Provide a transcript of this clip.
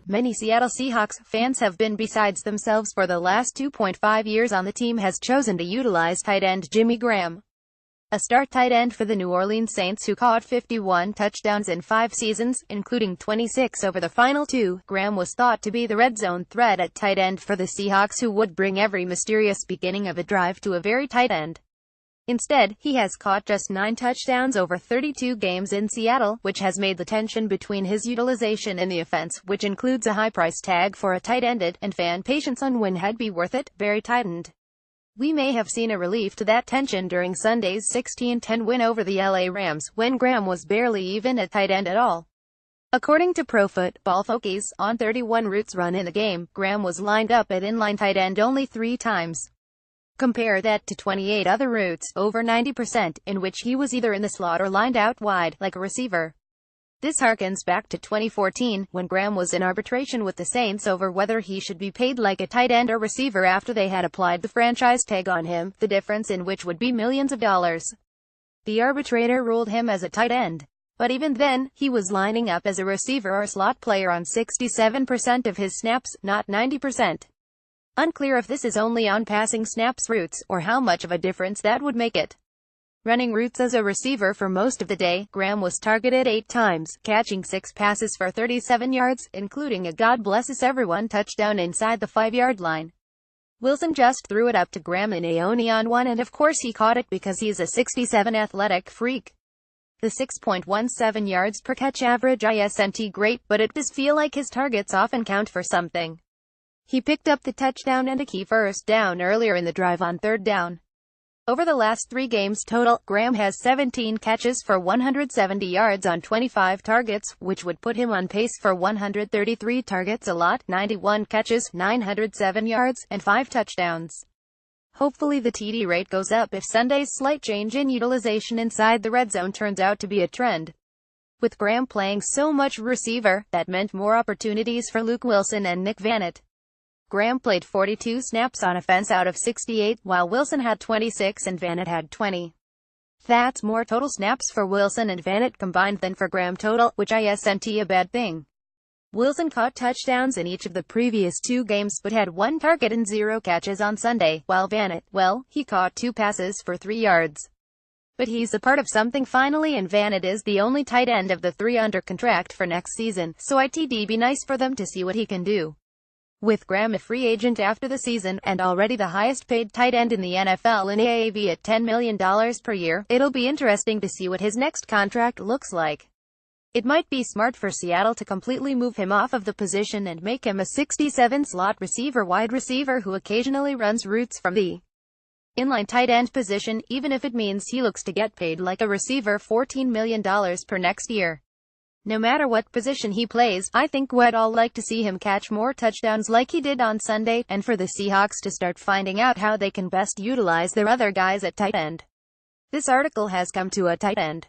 Many Seattle Seahawks fans have been beside themselves for the last 2.5 years on the team has chosen to utilize tight end Jimmy Graham, a star tight end for the New Orleans Saints who caught 51 touchdowns in 5 seasons, including 26 over the final 2. Graham was thought to be the red zone threat at tight end for the Seahawks who would bring every mysterious beginning of a drive to a very tight end. Instead, he has caught just 9 touchdowns over 32 games in Seattle, which has made the tension between his utilization in the offense, which includes a high price tag for a tight end, and fan patience on when he'd be worth it, very tightened. We may have seen a relief to that tension during Sunday's 16-10 win over the LA Rams, when Graham was barely even a tight end at all. According to Pro Football Focus, on 31 routes run in the game, Graham was lined up at inline tight end only 3 times. Compare that to 28 other routes, over 90%, in which he was either in the slot or lined out wide, like a receiver. This harkens back to 2014, when Graham was in arbitration with the Saints over whether he should be paid like a tight end or receiver after they had applied the franchise tag on him, the difference in which would be millions of dollars. The arbitrator ruled him as a tight end. But even then, he was lining up as a receiver or slot player on 67% of his snaps, not 90%. Unclear if this is only on passing snaps routes, or how much of a difference that would make it. Running routes as a receiver for most of the day, Graham was targeted 8 times, catching 6 passes for 37 yards, including a God blesses everyone touchdown inside the 5-yard line. Wilson just threw it up to Graham in Aoni on one, and of course he caught it because he's a 6'7" athletic freak. The 6.17 yards per catch average isn't great, but it does feel like his targets often count for something. He picked up the touchdown and a key first down earlier in the drive on 3rd down. Over the last 3 games total, Graham has 17 catches for 170 yards on 25 targets, which would put him on pace for 133 targets a lot, 91 catches, 907 yards, and 5 touchdowns. Hopefully the TD rate goes up if Sunday's slight change in utilization inside the red zone turns out to be a trend. With Graham playing so much receiver, that meant more opportunities for Luke Wilson and Nick Vannett. Graham played 42 snaps on offense out of 68, while Wilson had 26 and Vannett had 20. That's more total snaps for Wilson and Vannett combined than for Graham total, which isn't a bad thing. Wilson caught touchdowns in each of the previous 2 games but had 1 target and 0 catches on Sunday, while Vannett, well, he caught 2 passes for 3 yards. But he's a part of something finally, and Vannett is the only tight end of the 3 under contract for next season, so it'd be nice for them to see what he can do. With Graham a free agent after the season, and already the highest paid tight end in the NFL in AAV at $10 million per year, it'll be interesting to see what his next contract looks like. It might be smart for Seattle to completely move him off of the position and make him a 67 slot receiver wide receiver who occasionally runs routes from the inline tight end position, even if it means he looks to get paid like a receiver $14 million per next year. No matter what position he plays, I think we'd all like to see him catch more touchdowns like he did on Sunday, and for the Seahawks to start finding out how they can best utilize their other guys at tight end. This article has come to a tight end.